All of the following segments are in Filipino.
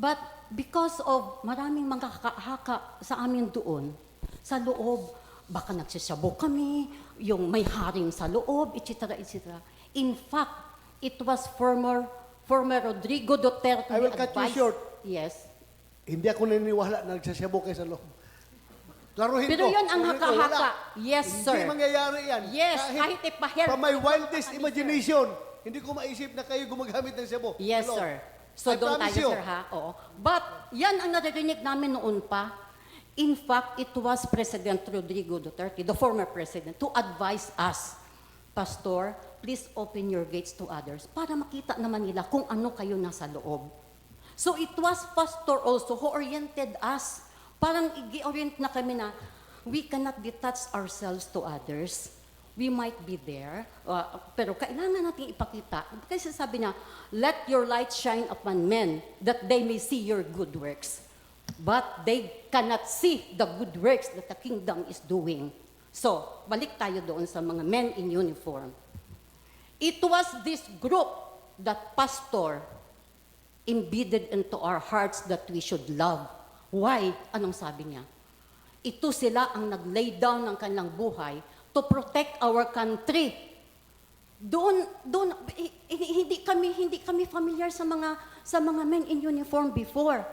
But because of maraming mga haka sa amin doon, sa loob, baka nagsisabo kami, yung may haring sa loob, etc., etc. In fact, it was former Rodrigo Duterte I will cut you short. Yes. Hindi ako naniniwala na nagsasyabo kayo sa loob. Klaruhin Pero ko. yun ang Klaruhin ko, haka-haka. wala. Yes, sir. Hindi mangyayari yan. Yes, kahit ipaher. From my wildest imagination, hindi ko maisip na kayo gumagamit ng syabo. Yes, Hello. sir. So I doon promise tayo, you. sir, ha? Oo. But yan ang naririnig namin noon pa. In fact, it was President Rodrigo Duterte, the former president, to advise us, Pastor, please open your gates to others para makita naman nila kung ano kayo nasa loob. So it was Pastor also who oriented us. Parang i-orient na kami na we cannot detach ourselves to others. We might be there, pero kailangan natin ipakita. Kasi sabi niya, let your light shine upon men that they may see your good works. But they cannot see the good works that the kingdom is doing. So, balik tayo doon sa mga men in uniform. It was this group that Pastor embedded into our hearts that we should love. Why? Anong sabi niya? Ito sila ang nag-lay down ng kanilang buhay to protect our country. Doon hindi kami familiar sa mga men in uniform before.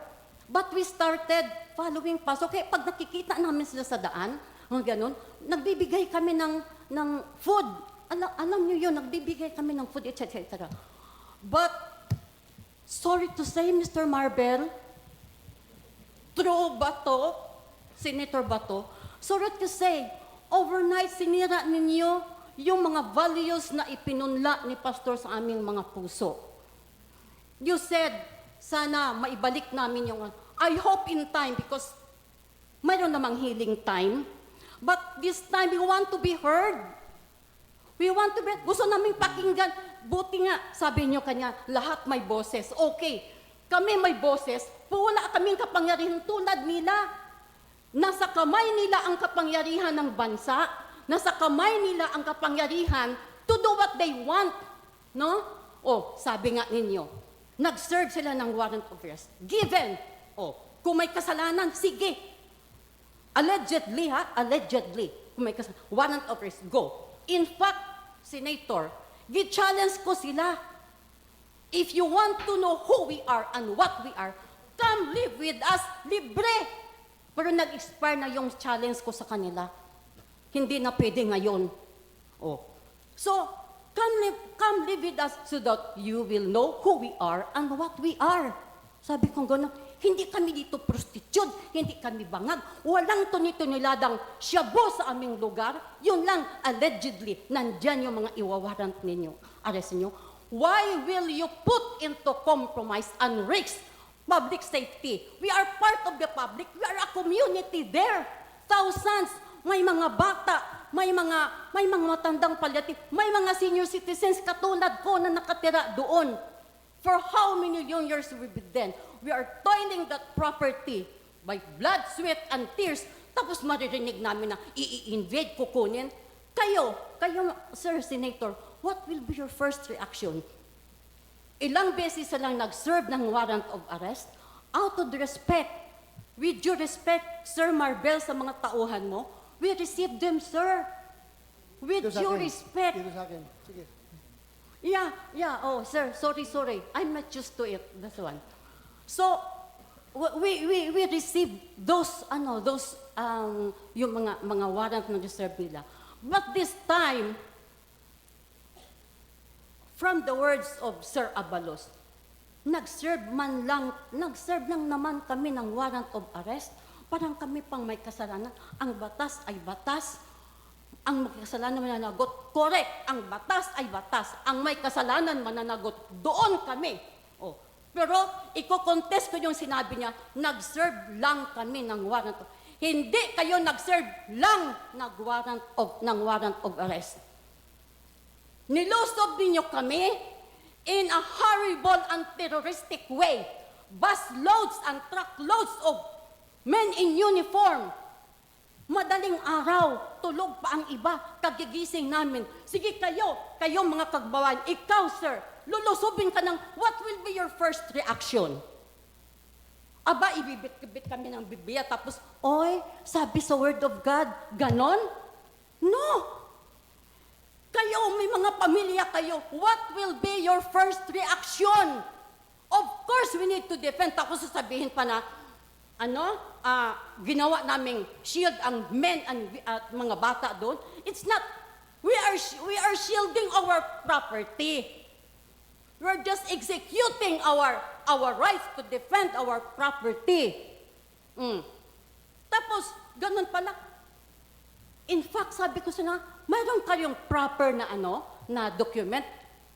But we started following Pastor. Kaya pag nakikita namin sila sa daan, mga ganun, nagbibigay kami ng food. Alam niyo yun, nagbibigay kami ng food, etc. But, sorry to say, Mr. Marbel, true ba to? Senator Bato, sorry to say, overnight sinira ninyo yung mga values na ipinunla ni Pastor sa aming mga puso. You said, sana maibalik namin yung, I hope in time, because mayroon namang healing time, but this time we want to be heard. We want to be, gusto naming pakinggan. Buti nga, sabi niyo kanya, lahat may boses. Okay, kami may boses, wala kaming kapangyarihan tulad nila. Nasa kamay nila ang kapangyarihan ng bansa, nasa kamay nila ang kapangyarihan to do what they want. No? O, sabi nga ninyo, nag-serve sila ng warrant of arrest. Given. O, kung may kasalanan, sige. Allegedly, ha? Allegedly. Kung may kasalanan, warrant of arrest, go. In fact, Senator, gi-challenge ko sila. If you want to know who we are and what we are, come live with us, libre. Pero nag-expire na yung challenge ko sa kanila. Hindi na pwede ngayon. Oh. So, come live with us so that you will know who we are and what we are. Sabi ko gano'n, hindi kami dito prostitute, hindi kami bangag, walang tunito-niladang syabo sa aming lugar, yun lang, allegedly, nandyan yung mga iwawarant ninyo, arrest ninyo. Why will you put into compromise and risk public safety? We are part of the public. We are a community there. Thousands, may mga bata, may mga matandang palliative, may mga senior citizens katulad ko na nakatira doon. For how many years we've been then? We are toiling that property by blood, sweat, and tears. Tapos maririnig namin na i-invade, kukunin. Kayo, Sir Senator, what will be your first reaction? Ilang beses silang nag-serve ng warrant of arrest? Out of respect, with due respect, Sir Marbel, sa mga tauhan mo, we receive them, sir. With Dito sa due akin. respect. Dito sa akin. Sige. Yeah. Oh, sir, sorry. I'm not used to it, this one. So, we receive those, yung mga warrant na reserve nila. But this time, from the words of Sir Abalos, nag-serve lang naman kami ng warrant of arrest. Parang kami pang may kasalanan. Ang batas ay batas. Ang may kasalanan mananagot, correct. Ang batas ay batas. Ang may kasalanan mananagot, doon kami. Oh. Pero, iko-contest ko yung sinabi niya, nag-serve lang kami ng warrant of arrest. Hindi kayo nag-serve lang ng warrant of arrest. Nilusob ninyo kami in a horrible and terroristic way. Busloads and truckloads of men in uniform. Madaling araw, tulog pa ang iba, kagigising namin. Sige kayo mga kagbawan, ikaw sir, lulusobin ka ng what will be your first reaction? Aba, ibibit-bit kami ng Biblia, tapos, oy, sabi sa Word of God, ganon? No! Kayo, may mga pamilya kayo, what will be your first reaction? Of course, we need to defend. Tapos sasabihin pa na, ginawa naming shield ang men at mga bata doon. It's not, we are shielding our property. We're just executing our rights to defend our property. Tapos, ganun pala. In fact, sabi ko sana, mayroon kayong proper na document.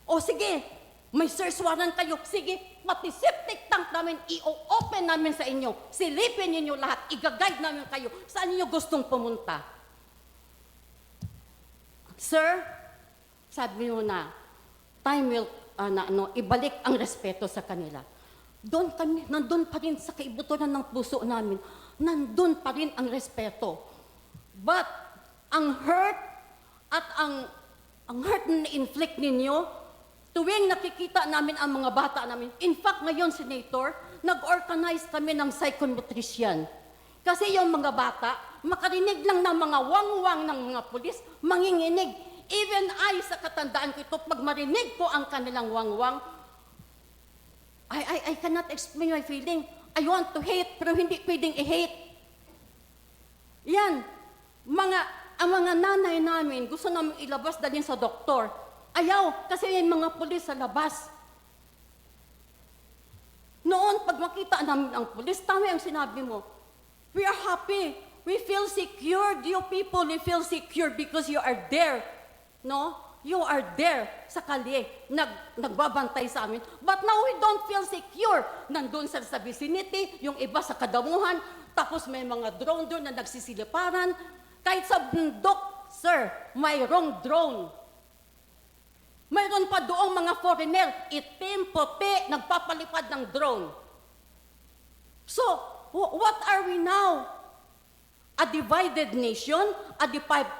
O sige, may search warrant kayo. Sige, pati septic tank namin, i-open namin sa inyo. Silipin ninyo lahat, i-guide namin kayo. Saan ninyo gustong pumunta? Sir, sabi mo na, time will, ibalik ang respeto sa kanila. Doon kami, nandun pa rin sa kaibuturan ng puso namin, nandun pa rin ang respeto. But, ang hurt at ang hurt na inflict ninyo, tuwing nakikita namin ang mga bata namin, in fact, ngayon, Senator, nag-organize kami ng psychometrician. Kasi yung mga bata, makarinig lang ng mga wangwang ng mga pulis, manginginig. Even I, sa katandaan ko ito, pag marinig ko ang kanilang wangwang, I cannot explain my feeling. I want to hate, pero hindi pwedeng i-hate. Yan. Ang mga nanay namin, gusto namin ilabas dalhin sa doktor. Ayaw, kasi may mga pulis sa labas. Noon, pag makita namin ang pulis, tama ang sinabi mo. We are happy. We feel secure. You people, we feel secure because you are there. No? You are there sa kalye, nagbabantay sa amin. But now we don't feel secure. Nandun sa vicinity, yung iba sa kadamuhan, tapos may mga drone doon na nagsisiliparan. Kahit sa bundok, sir, mayroong drone. Mayroon pa doong mga foreigner, itim, puti, nagpapalipad ng drone. So, what are we now? A divided nation? A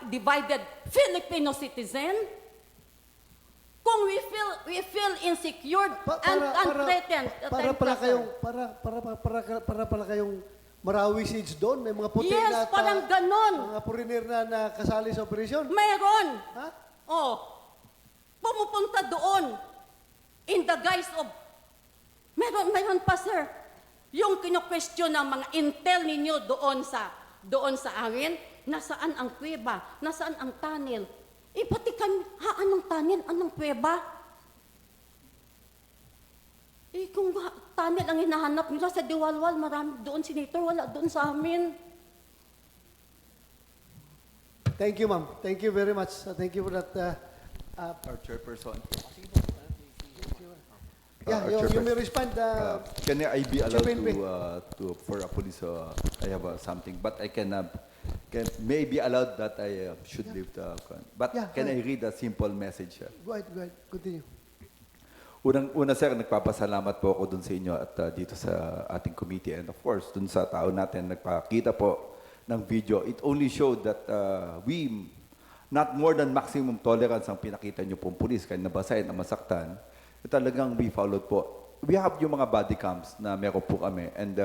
divided Filipino citizen? Kung we feel insecure and threatened. Para pala kayong Marawi Siege doon, may mga puti Yes, na parang ganon. mga foreigner na kasali sa operasyon. Mayroon. Ha? Oh, pumupunta doon in the guise of, meron pa, sir. Yung kino-question ng mga intel ninyo doon sa amin, nasaan ang kuweba, nasaan ang tunnel. Pati kami, anong tunnel, anong kuweba? Kung tunnel ang hinahanap nila sa Diwalwal, marami doon, Senator, wala doon sa amin. Thank you, ma'am. Thank you very much. Thank you for that. Our chairperson. You may respond. Can I be allowed Chairman for a police? I have something, but I may be allowed that I should leave the. But Yeah, can go I ahead. read a simple message? Go ahead. Continue. Una sir, nagpapasalamat po ako dun sa inyo at dito sa ating committee and of course dun sa tao natin nagpakita po ng video. It only showed that we not more than maximum tolerance ang pinakita nyo pong pulis kahit nabasahin na masaktan. Talagang we followed po. We have yung mga body cams na meron po kami and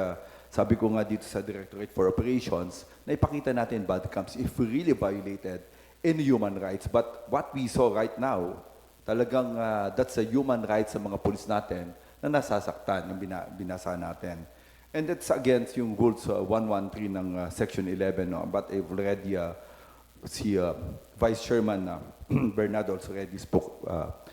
sabi ko nga dito sa Directorate for Operations na ipakita natin body cams if we really violated any human rights. But what we saw right now, talagang that's a human rights sa mga pulis natin na nasasaktan, yung binasa natin. And it's against yung rules 113 ng Section 11. No? But I've already, si Vice Chairman Bernardo also already spoke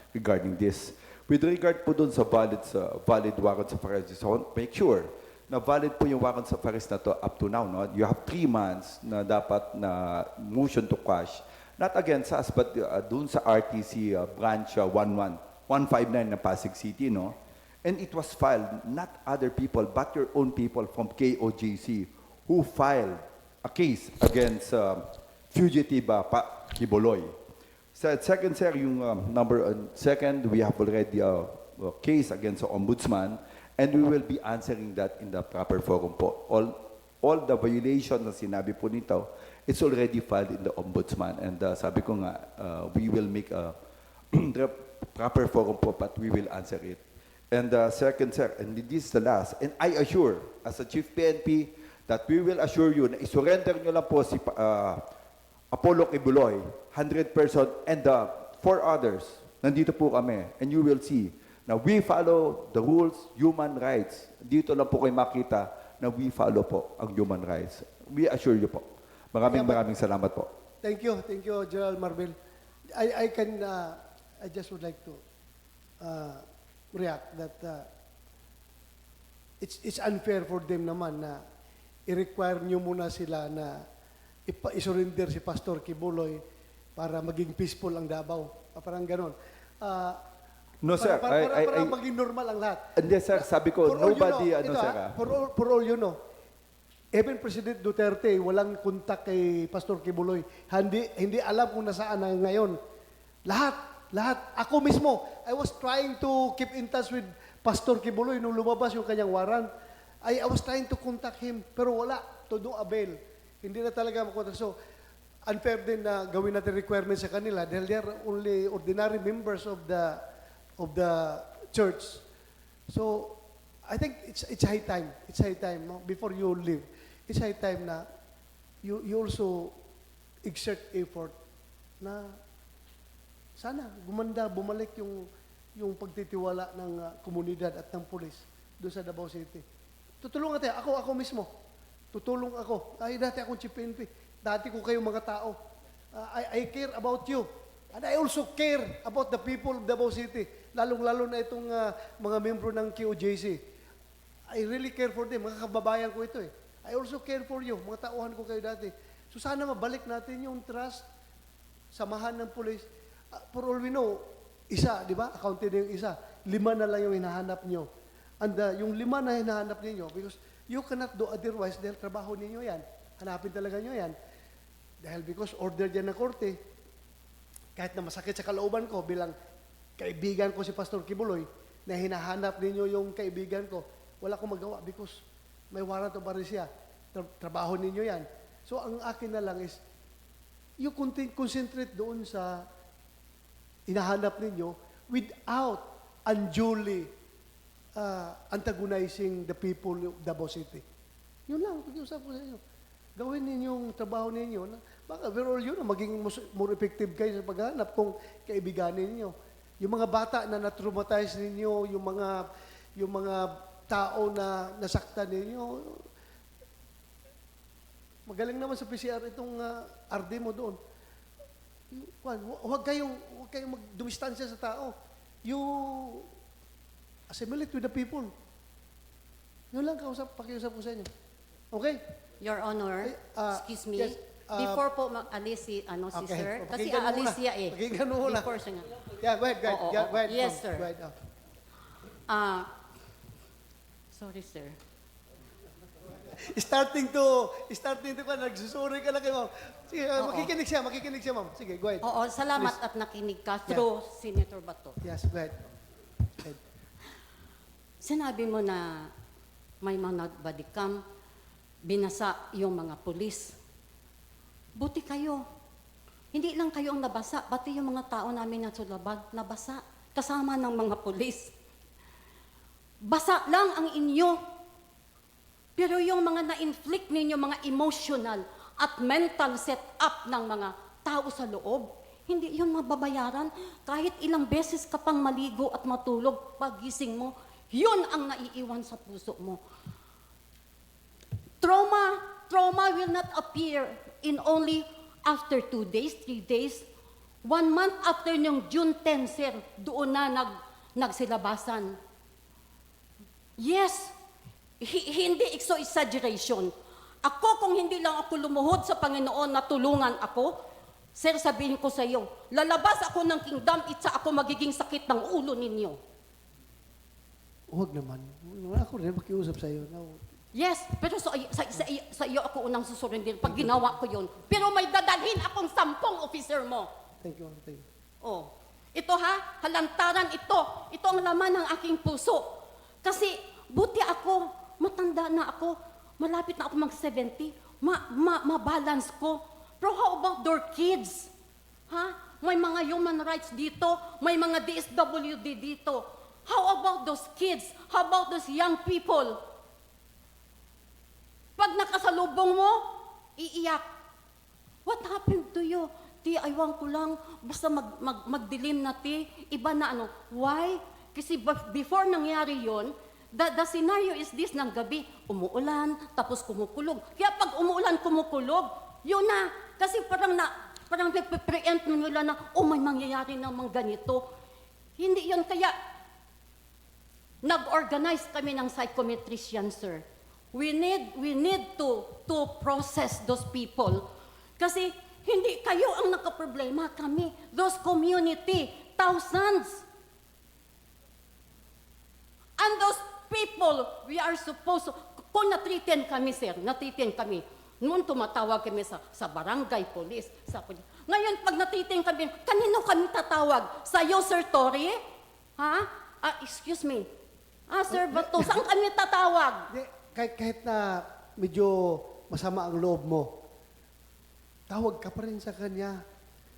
regarding this. With regard po dun sa valid warrant of arrest, so make sure na valid po yung warrant of arrest na to up to now. No? You have 3 months na dapat na motion to quash. Not against us, but dun sa RTC branch 159 na Pasig City, no? And it was filed, not other people, but your own people from KOJC who filed a case against fugitive Kiboloy. Second, sir, yung second, we have already a case against the ombudsman, and we will be answering that in the proper forum po. All the violations na sinabi po nito, it's already filed in the ombudsman. And sabi ko nga, we will make a proper forum po, but we will answer it. And second, sir, and this is the last, and I assure, as a Chief PNP, that we will assure you na isurrender nyo lang po si Apollo Kibuloy, 100%, and the 4 others, nandito po kami, and you will see na we follow the rules, human rights. Dito lang po kayo makita na we follow po ang human rights. We assure you po. Maraming salamat po. Thank you, General Marvel. I just would like to react that it's unfair for them naman na i-require nyo muna sila na isurrender si Pastor Kibuloy para maging peaceful ang Davao. Parang ganon. No, sir. Para maging normal ang lahat. Hindi, sir. Sabi ko, For all you nobody, know, ano, ito, sir. for all you know, even President Duterte, walang kontak kay Pastor Kibuloy. Hindi alam kung nasaan na ngayon. Lahat. Ako mismo, I was trying to keep in touch with Pastor Kibuloy nung lumabas yung kanyang warrant. I was trying to contact him, pero wala. To no avail. Hindi na talaga makontak. So, unfair din na gawin natin requirements sa kanila dahil they are only ordinary members of the church. So, I think it's high time. It's high time, no? Before you leave. It's high time na you also exert effort na sana gumanda, bumalik yung pagtitiwala ng komunidad at ng pulis doon sa Davao City. Tutulungan tayo. Ako mismo. Tutulong ako. Ay, dati akong Chief PNP. Dati ko kayo mga tao. I care about you. And I also care about the people of Davao City. Lalong-lalo na itong mga membro ng QJC. I really care for them. Mga kababayan ko ito eh. I also care for you. Mga tauhan ko kayo dati. So sana mabalik natin yung trust, samahan ng pulis. For all we know, isa, di ba? Accounted na yung isa. 5 na lang yung hinahanap nyo. And yung 5 na hinahanap ninyo, because you cannot do otherwise dahil trabaho ninyo yan. Hanapin talaga nyo yan. Dahil because order dyan ng korte, kahit na masakit sa kalooban ko bilang kaibigan ko si Pastor Kibuloy, na hinahanap ninyo yung kaibigan ko, wala akong magawa because may warrant of arrest siya. Trabaho ninyo yan. So ang akin na lang is, you concentrate doon sa hinahanap ninyo without unduly antagonizing the people of Davao City. Yun lang, pag-iusap ko sa inyo. Gawin ninyo yung trabaho ninyo. Baka overall yun, maging more effective kayo sa paghanap kung kaibiganin ninyo. Yung mga bata na na-traumatize ninyo, yung mga tao na nasaktan ninyo, magaling naman sa PCR itong RD mo doon. Huwag kayong magdumistansya sa tao. You assimilate with the people. Yun lang, pakiusap ko sa inyo. Okay? Your Honor, excuse me. yes, Before po alis si Okay. sir, kasi Pakinggan mo aalis muna. siya eh. Pakinggan mo muna. Before siya nga. Yeah, go ahead. Oo, Go ahead. yes, ma'am. sir. Go ahead. Sorry, sir. Starting to nagsusuri ka na kay ma'am. Sige, makikinig siya, ma'am. Sige, go ahead. Oo, salamat at nakinig ka through Senator Bato. Yes, go ahead. Sinabi mo na may mga body cam, binasa yung mga pulis. Buti kayo. Hindi lang kayo ang nabasa, pati yung mga tao namin na sulaban, nabasa. Kasama ng mga pulis. Basa lang ang inyo. Pero yung mga na-inflict ninyo, mga emotional at mental set-up ng mga tao sa loob, hindi yun mababayaran. Kahit ilang beses ka pang maligo at matulog, pagising mo, yun ang naiiwan sa puso mo. Trauma will not appear in only after 2 days, 3 days. 1 month after yung June 10, sir, doon na nagsilabasan. Yes, hindi exaggeration. Ako, kung hindi lang ako lumuhod sa Panginoon na tulungan ako, sir, sabihin ko sa iyo, lalabas ako ng kingdom, itsa ako magiging sakit ng ulo ninyo. Huwag naman. Ako rin makiusap sa iyo. No. Yes, pero sa iyo ako unang susurrender pag ginawa ko yun. Pero may dadalhin akong 10 officer mo. Thank you. Oh, ito ha, halantaran ito. Ito ang laman ng aking puso. Kasi buti ako, matanda na ako, malapit na ako mag-70, ma-balance ko. Pero how about their kids? Ha? May mga human rights dito, may mga DSWD dito. How about those kids? How about those young people? Pag nakasalubong mo, iiyak. What happened to you? Ti, aywan ko lang, basta magdilim na ti. Iba na ano. Why? Kasi before nangyari yon, the scenario is this ng gabi, umuulan, tapos kumukulog. Kaya pag umuulan, kumukulog, yun na. Kasi parang pre-empt nila na, may mangyayari namang ganito. Hindi yun. Kaya, nag-organize kami ng psychometrician, sir. We need to process those people. Kasi hindi kayo ang nakaproblema, kami. Those community, thousands. And those people, we are supposed to, kung natritin kami, sir, natritin kami. Noon tumatawag kami sa barangay, police, sa police. Ngayon, pag natritin kami, kanino kami tatawag? Sa'yo, Sir Torre? Ha? Excuse me. Sir Bato, saan kami tatawag? Kahit na medyo masama ang loob mo, tawag ka pa rin sa kanya.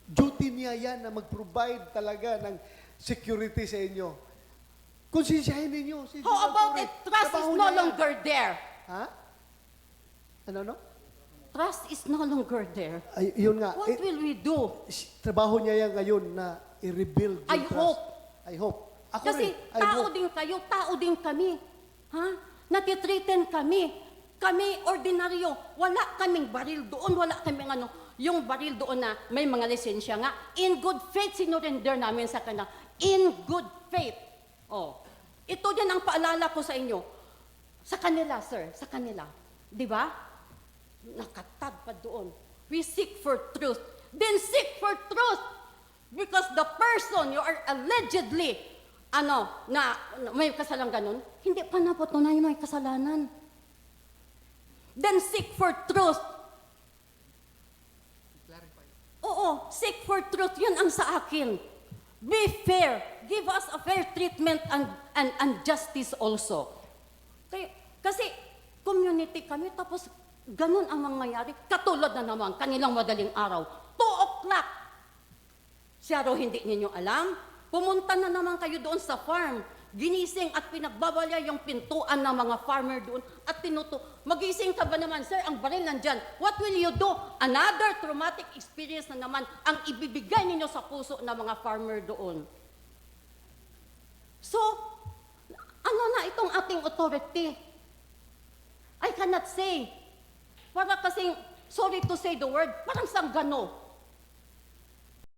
Duty niya yan na mag-provide talaga ng security sa inyo. Konsensyahin ninyo. Si How about Torre. it? Trust is Trabaho no niya yan. longer there. Ha? Ano? Trust is no longer there. Ay, yun nga. What will we do? Trabaho niya yan ngayon na i-rebuild yung I trust. hope. I hope. Ako Kasi rin. I tao hope. din kayo, tao din kami. Ha? Natitreaten kami. Kami, ordinaryo. Wala kaming baril doon, wala kaming ano. Yung baril doon na may mga lisensya nga. In good faith, sinurrender namin sa kanila. In good faith. Oh. Ito din ang paalala ko sa inyo. Sa kanila, sir. Sa kanila. Di ba? Nakatag pa doon. We seek for truth. Then seek for truth. Because the person you are allegedly, na may kasalanan ganun, hindi pa napatunay may kasalanan. Then seek for truth. Oo, seek for truth. Yun ang sa akin. Be fair. Give us a fair treatment and justice also. Kasi community kami, tapos ganun ang mangyayari. Katulad na naman, kanilang madaling araw. 2 o'clock. Siya raw hindi ninyo alam. Pumunta na naman kayo doon sa farm. Ginising at pinagbabalya yung pintuan ng mga farmer doon at magising ka ba naman, sir, ang baril nandyan. What will you do? Another traumatic experience na naman ang ibibigay ninyo sa puso ng mga farmer doon. So, ano na itong ating authority? I cannot say. Para kasing, sorry to say the word, parang sanggano.